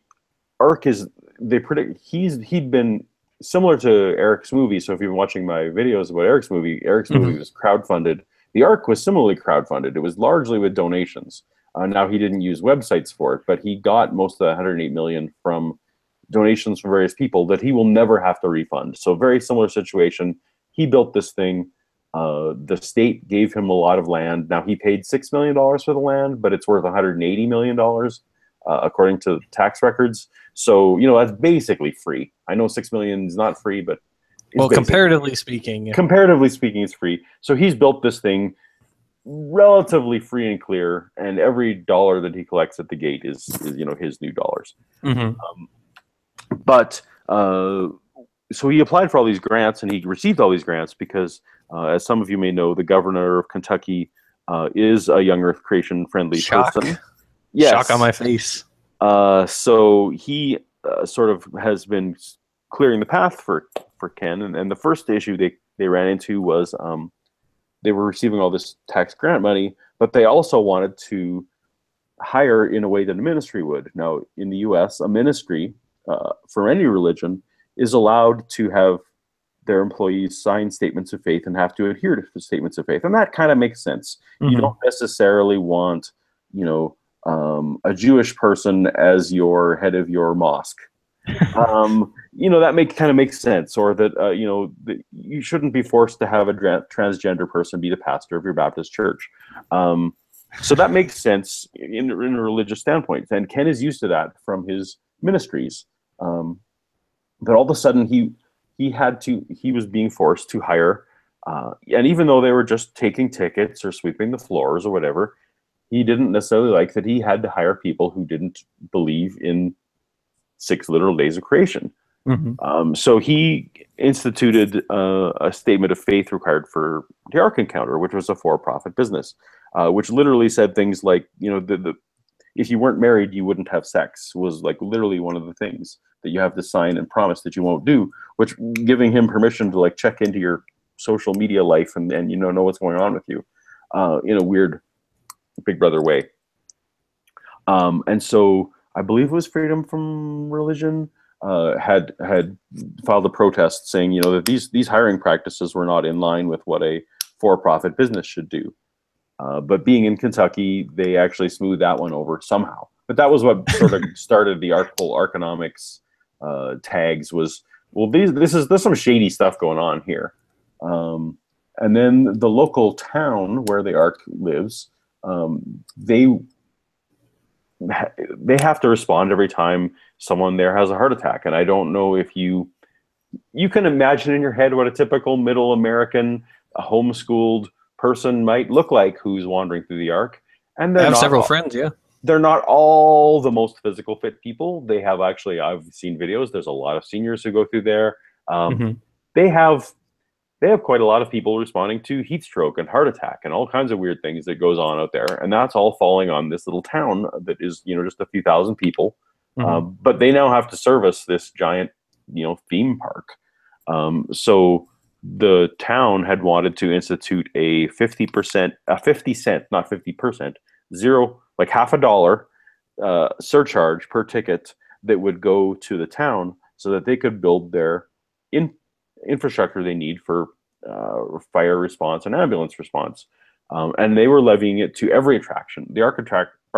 Ark he'd been similar to Eric's movie. So if you've been watching my videos about Eric's movie was crowdfunded. The Ark was similarly crowdfunded. It was largely with donations. Now he didn't use websites for it, but he got most of the 108 million from donations from various people that he will never have to refund. So very similar situation. He built this thing. The state gave him a lot of land. Now he paid $6 million for the land, but it's worth $180 million according to tax records. So that's basically free. I know $6 million is not free, but comparatively speaking, it's free. So he's built this thing relatively free and clear, and every dollar that he collects at the gate is his new dollars. But so he applied for all these grants, and he received all these grants because, as some of you may know, the governor of Kentucky is a young Earth creation friendly person. Yes. Shock on my face. So he sort of has been clearing the path for Ken. And the first issue they ran into was they were receiving all this tax grant money, but they also wanted to hire in a way that a ministry would. Now, in the U.S., a ministry for any religion is allowed to have their employees sign statements of faith and have to adhere to the statements of faith, and that kind of makes sense. You don't necessarily want, a Jewish person as your head of your mosque. That kind of makes sense. Or that that you shouldn't be forced to have a transgender person be the pastor of your Baptist church. So that makes sense in a religious standpoint, and Ken is used to that from his ministries. But all of a sudden, he was being forced to hire, and even though they were just taking tickets or sweeping the floors or whatever, he didn't necessarily like that he had to hire people who didn't believe in 6 literal days of creation. So he instituted a statement of faith required for the Ark Encounter, which was a for-profit business, which literally said things like, if you weren't married, you wouldn't have sex, was like literally one of the things that you have to sign and promise that you won't do, which giving him permission to like check into your social media life and know what's going on with you in a weird Big Brother way. And so I believe it was Freedom from Religion had filed a protest saying, that these hiring practices were not in line with what a for-profit business should do. But being in Kentucky, they actually smoothed that one over somehow. But that was what sort of started the whole Arkonomics tags. Was, well, there's some shady stuff going on here. And then the local town where the Ark lives, they have to respond every time someone there has a heart attack. And I don't know if you can imagine in your head what a typical middle American homeschooled person might look like who's wandering through the Ark. And I have several friends, yeah. They're not all the most physical fit people. They have actually, I've seen videos, there's a lot of seniors who go through there. They have quite a lot of people responding to heat stroke and heart attack and all kinds of weird things that goes on out there. And that's all falling on this little town that is, just a few thousand people. But they now have to service this giant, theme park. So the town had wanted to institute a 50 cent, not 50%, zero, like half $1 surcharge per ticket that would go to the town so that they could build their infrastructure they need for fire response and ambulance response. And they were levying it to every attraction. The Ark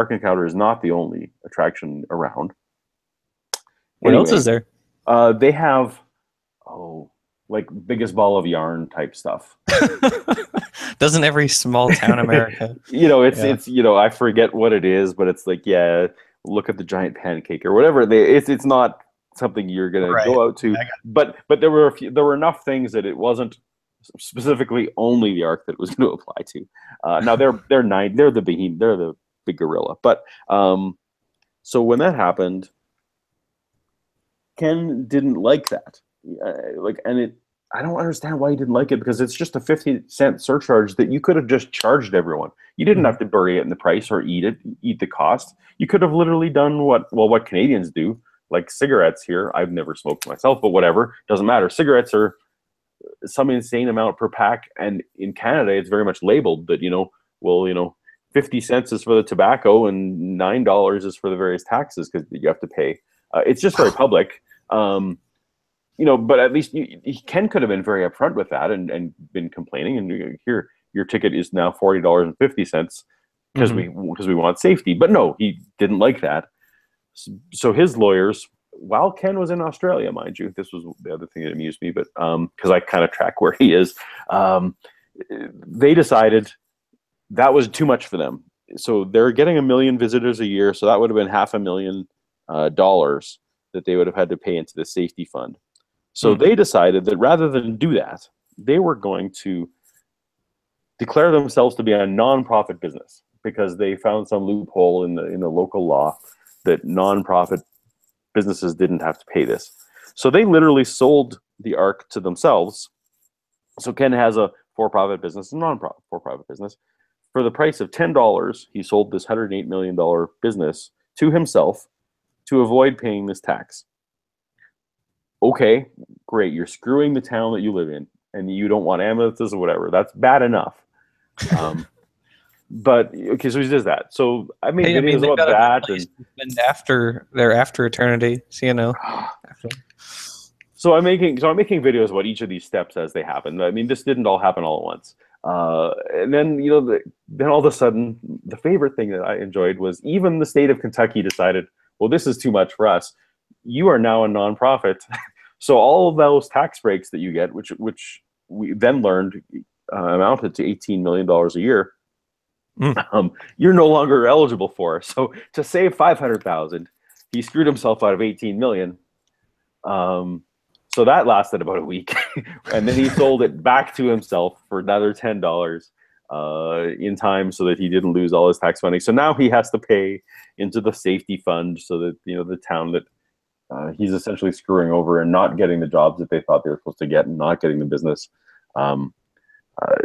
Encounter is not the only attraction around. What else is there? They have, like biggest ball of yarn type stuff. Doesn't every small town America? It's I forget what it is, but it's like, look at the giant pancake or whatever. It's not something you're gonna go out to. But there were enough things that it wasn't specifically only the Ark that it was going to apply to. Now they're the behemoth, they're the big gorilla. But so when that happened, Ken didn't like that. I don't understand why he didn't like it, because it's just a 50-cent surcharge that you could have just charged everyone. You didn't have to bury it in the price or eat the cost. You could have literally done what Canadians do, like cigarettes here. I've never smoked myself, but whatever, doesn't matter. Cigarettes are some insane amount per pack, and in Canada, it's very much labeled that 50 cents is for the tobacco and $9 is for the various taxes because you have to pay. It's just very public. But at least Ken could have been very upfront with that and been complaining. And here, your ticket is now $40.50 because we want safety. But no, he didn't like that. So his lawyers, while Ken was in Australia, mind you, this was the other thing that amused me, but because I kind of track where he is, they decided that was too much for them. So they're getting 1 million visitors a year. So that would have been $500,000 that they would have had to pay into the safety fund. So they decided that rather than do that, they were going to declare themselves to be a non-profit business, because they found some loophole in the local law that non-profit businesses didn't have to pay this. So they literally sold the Ark to themselves. So Ken has a for-profit business and non-profit for-profit business. For the price of $10, he sold this $108 million business to himself to avoid paying this tax. Okay, great. You're screwing the town that you live in, and you don't want ambulances or whatever. That's bad enough. Um, but okay, so he does that. So I made Hey, I mean, videos they've about got a good that, place and to spend after their after eternity. So, you know. so I'm making videos about each of these steps as they happen. I mean, this didn't all happen all at once. And then then all of a sudden, the favorite thing that I enjoyed was even the state of Kentucky decided, well, this is too much for us. You are now a nonprofit, so all of those tax breaks that you get, which we then learned amounted to $18 million a year, Mm. you're no longer eligible for. So to save 500,000, he screwed himself out of 18 million. So that lasted about a week, and then he sold it back to himself for another $10 in time, so that he didn't lose all his tax funding. So now he has to pay into the safety fund, so that the town that he's essentially screwing over and not getting the jobs that they thought they were supposed to get, and not getting the business. Um, uh,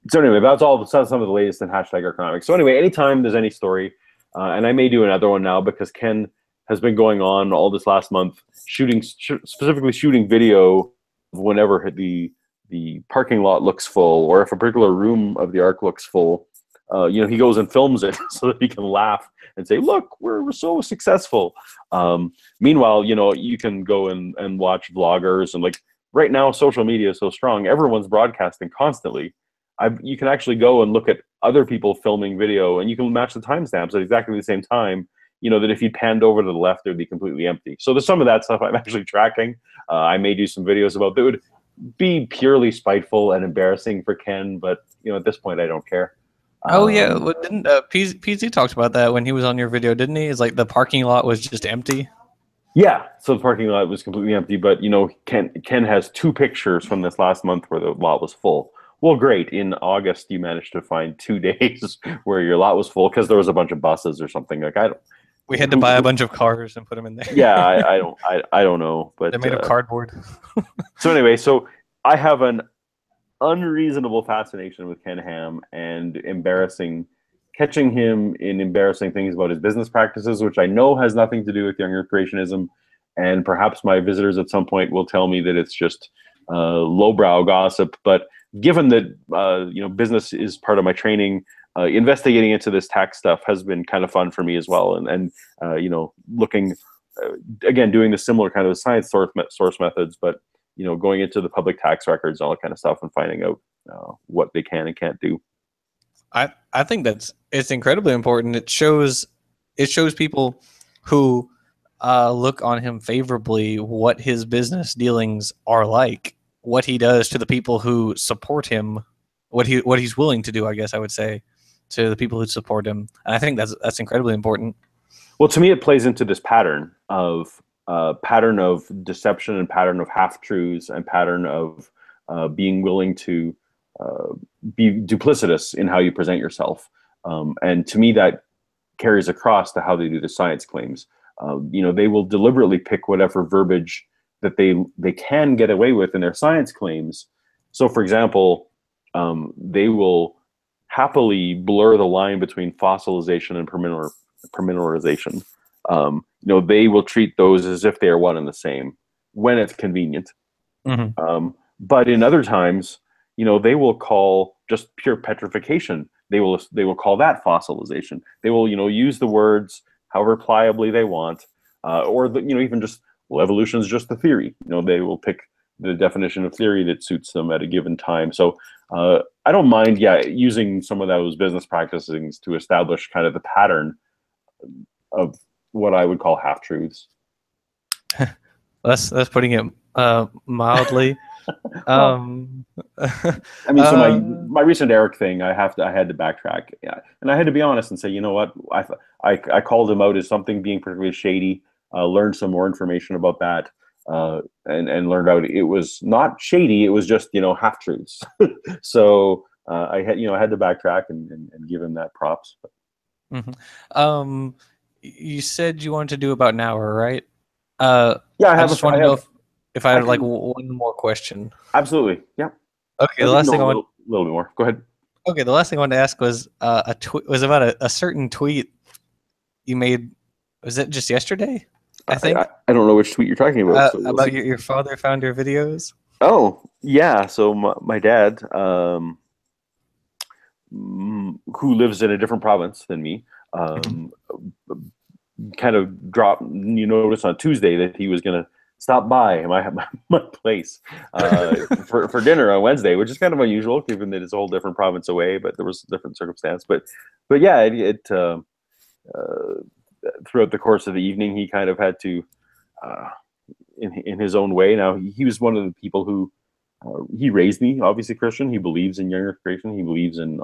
so anyway, that's some of the latest in hashtag economics. So anyway, anytime there's any story, and I may do another one now because Ken has been going on all this last month specifically shooting video of whenever the parking lot looks full, or if a particular room of the Ark looks full. He goes and films it so that he can laugh and say, "Look, we're so successful." Meanwhile, you can go and watch vloggers, and like right now, social media is so strong. Everyone's broadcasting constantly. You can actually go and look at other people filming video, and you can match the timestamps at exactly the same time. That if you panned over to the left, it would be completely empty. So there's some of that stuff I'm actually tracking. I may do some videos about that would be purely spiteful and embarrassing for Ken, but at this point, I don't care. Oh yeah, Um, well, didn't PZ talked about that when he was on your video, didn't he? It's like the parking lot was just empty. yeah, so the parking lot was completely empty, but Ken has two pictures from this last month where the lot was full. Well, great. In August, you managed to find 2 days where your lot was full because there was a bunch of buses or something. Like I don't, We had to buy a who bunch of cars and put them in yeah, there. I don't know, They're but made of cardboard. so anyway, so I have an unreasonable fascination with Ken Ham and catching him in embarrassing things about his business practices, which I know has nothing to do with younger creationism. And perhaps my visitors at some point will tell me that it's just lowbrow gossip. But given that business is part of my training, investigating into this tax stuff has been kind of fun for me as well. And looking again, doing the similar kind of science source methods, but going into the public tax records, all that kind of stuff, and finding out what they can and can't do. I think it's incredibly important. It shows people who look on him favorably what his business dealings are like, what he does to the people who support him, what he's willing to do, I guess I would say, to the people who support him. And I think that's incredibly important. Well, to me, it plays into this pattern of deception, and pattern of half truths, and pattern of being willing to be duplicitous in how you present yourself. And to me, that carries across to how they do the science claims. They will deliberately pick whatever verbiage that they can get away with in their science claims. So, for example, they will happily blur the line between fossilization and permineralization. They will treat those as if they are one and the same when it's convenient. Mm-hmm. But in other times, they will call just pure petrification. They will call that fossilization. They will, use the words however pliably they want, or even just, well, evolution is just a theory. They will pick the definition of theory that suits them at a given time. So I don't mind, using some of those business practices to establish kind of the pattern of what I would call half truths. That's putting it mildly. Well, I mean, so my recent Eric thing, I had to backtrack, and I had to be honest and say, you know what, I called him out as something being particularly shady. Learned some more information about that, and learned out it was not shady. It was just half truths. So I had to backtrack and give him that props. Mm-hmm. You said you wanted to do about an hour, right? Yeah, I just want to know if I had can, like one more question. Absolutely, yeah. Okay, the last thing I want a little bit more. Go ahead. Okay, the last thing I wanted to ask was was about a certain tweet you made. Was it just yesterday? I think. I don't know which tweet you're talking about. So we'll About see. your father found your videos. Oh, yeah. So my dad, who lives in a different province than me, Mhm. um, kind of dropped. You notice on Tuesday that he was going to stop by my place for dinner on Wednesday, which is kind of unusual given that it's a whole different province away. But there was a different circumstance. But yeah, throughout the course of the evening, he kind of had to, in his own way. Now he was one of the people who he raised me, obviously Christian. He believes in younger creation. He believes in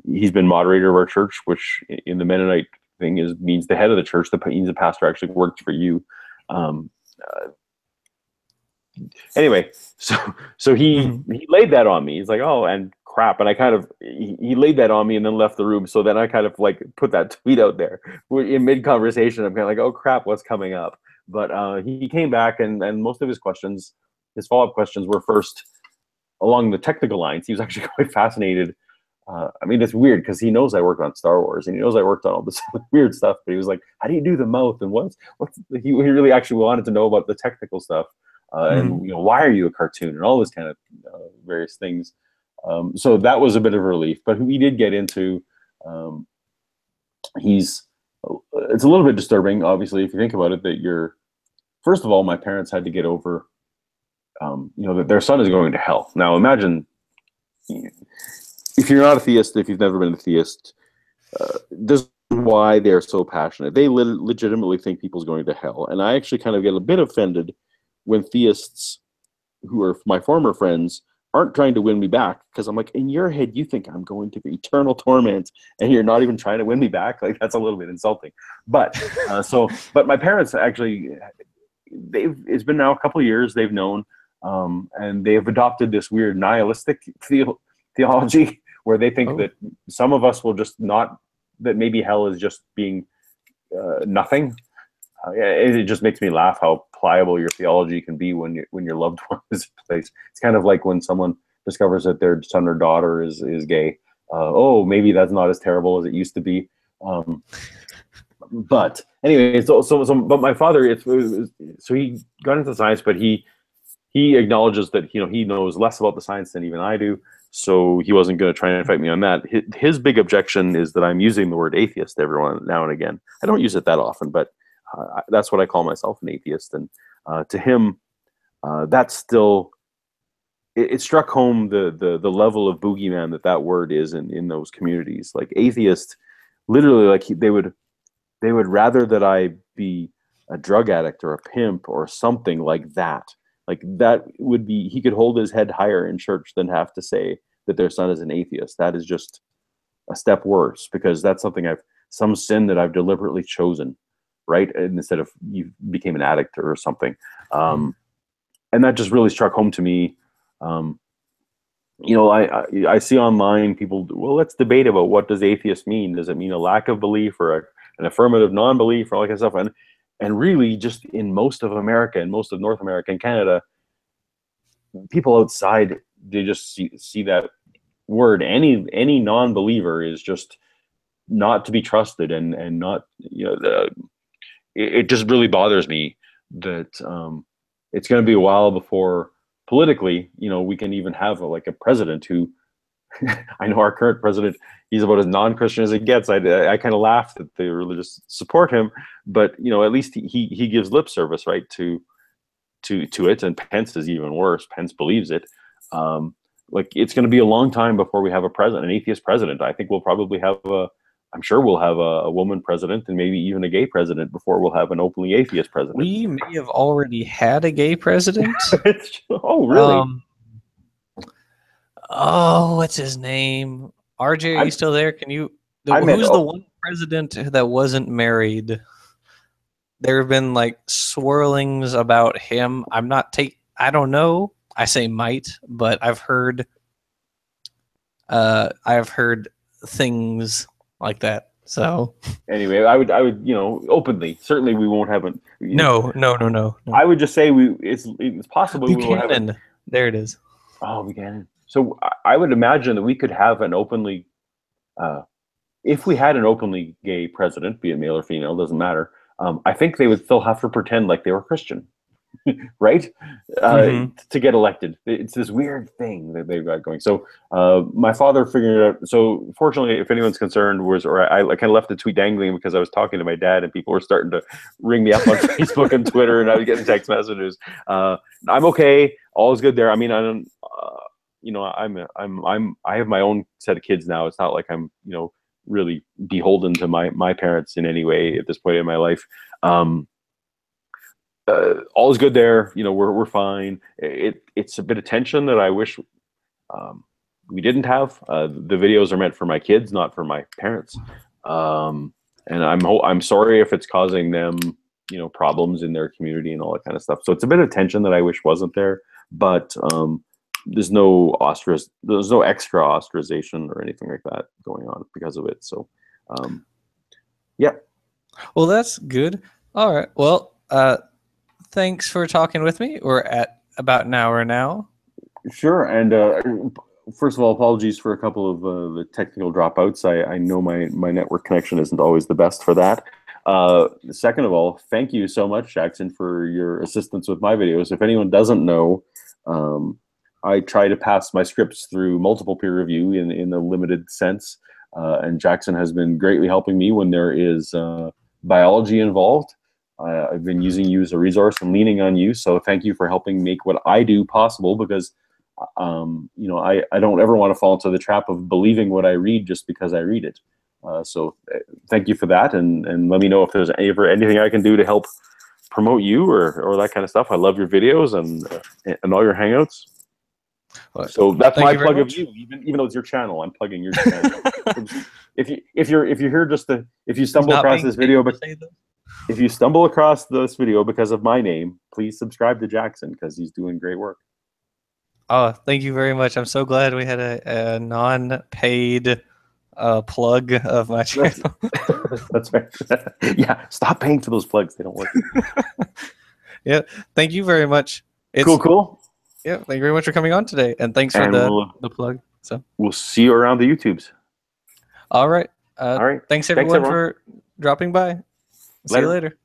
he's been moderator of our church, which in the Mennonite thing means the head of the church. Means the pastor actually worked for you. Um, uh, anyway, so Mhm. he laid that on me. He's like, oh, and crap, and I kind of he laid that on me and then left the room. So then I kind of like put that tweet out there in mid conversation. I'm kind of like, oh crap, what's coming up? But he came back and most of his follow up questions were first along the technical lines. He was actually quite fascinated. I mean, it's weird because he knows I worked on Star Wars and he knows I worked on all this weird stuff. But he was like, "How do you do the mouth?" And what's he really actually wanted to know about the technical stuff, Mhm. and why are you a cartoon and all this kind of various things. So that was a bit of a relief. But we did get into um, he's it's a little bit disturbing, obviously, if you think about it. That you're first of all, my parents had to get over that their son is going to hell. Now imagine if you're not a theist, if you've never been a theist, this is why they're so passionate. They legitimately think people's going to hell. And I actually kind of get a bit offended when theists who are my former friends aren't trying to win me back because I'm like, in your head, you think I'm going to eternal torment and you're not even trying to win me back. Like, that's a little bit insulting. But but my parents actually, it's been now a couple of years, they've known, and they've adopted this weird nihilistic theology where they think Oh. that some of us will just not, that maybe hell is just being nothing. It just makes me laugh how pliable your theology can be when your loved one is in place. It's kind of like when someone discovers that their son or daughter is gay. Oh, maybe that's not as terrible as it used to be. But anyway, but my father, so he got into science, but he acknowledges that he knows less about the science than even I do. So he wasn't going to try and fight me on that. His big objection is that I'm using the word atheist every now and again. I don't use it that often, but that's what I call myself, an atheist. And to him, that's still it struck home the level of boogeyman that word is in those communities. Like atheist, literally, like they would rather that I be a drug addict or a pimp or something like that. Like that would be, he could hold his head higher in church than have to say that their son is an atheist. That is just a step worse because that's some sin that I've deliberately chosen, right? And instead of you became an addict or something. Mhm. And that just really struck home to me. Um, I see online people, well, let's debate about what does atheist mean. Does it mean a lack of belief or an affirmative non-belief or all that kind of stuff? And really just in most of America and most of North America and Canada, people outside, they just see that word. Any non-believer is just not to be trusted and not, it just really bothers me that it's going to be a while before politically, we can even have like a president who I know our current president, he's about as non-Christian as it gets. I kind of laugh that the religious support him, but at least he gives lip service, right, to it. And Pence is even worse. Pence believes it. Like it's going to be a long time before we have an atheist president. I think we'll probably have I'm sure we'll have a woman president and maybe even a gay president before we'll have an openly atheist president. We may have already had a gay president. Oh, really? Um, oh, what's his name? RJ, are you I still there? Can you? I meant Who's the one president that wasn't married? There have been like swirlings about him. I don't know. I say might, but I've heard things like that. So anyway. I would openly. Certainly, we won't have an. no, no, no, no, no. I would just say it's possible we will have an. Buchanan. There it is. Oh, we can. So I would imagine that we could have an uh, if we had an openly gay president, be it male or female, doesn't matter. I think they would still have to pretend like they were Christian, right? Mm-hmm. To get elected. It's this weird thing that they've got going. So my father figured it out. So fortunately, if anyone's concerned, I kind of left the tweet dangling because I was talking to my dad and people were starting to ring me up on Facebook and Twitter, and I was getting text messages. I'm okay. All is good there. I mean, I don't. I have my own set of kids now. It's not like I'm really beholden to my parents in any way at this point in my life. All is good there. We're fine. It's a bit of tension that I wish we didn't have. The videos are meant for my kids, not for my parents. And I'm sorry if it's causing them problems in their community and all that kind of stuff. So it's a bit of tension that I wish wasn't there. But there's no extra ostracization or anything like that going on because of it. So yeah. Well, that's good. All right. Well, thanks for talking with me. We're at about an hour now. Sure. And first of all, apologies for a couple of the technical dropouts. I know my network connection isn't always the best for that. Second of all, thank you so much, Jackson, for your assistance with my videos. If anyone doesn't know, I try to pass my scripts through multiple peer review in a limited sense. And Jackson has been greatly helping me when there is biology involved. I've been using you as a resource and leaning on you. So thank you for helping make what I do possible, because I don't ever want to fall into the trap of believing what I read just because I read it. So thank you for that. And let me know if there's ever anything I can do to help promote you or that kind of stuff. I love your videos and all your hangouts. So that's my plug of you, even though it's your channel. I'm plugging your channel. if you stumble across this video, but if you stumble across this video because of my name, please subscribe to Jackson because he's doing great work. Oh, thank you very much. I'm so glad we had a non-paid plug of my channel. That's right. Yeah, stop paying for those plugs. They don't work. Yeah, thank you very much. Cool. Yeah, thank you very much for coming on today, and thanks for the plug. So we'll see you around the YouTubes. All right. All right. Thanks everyone for dropping by. See you later.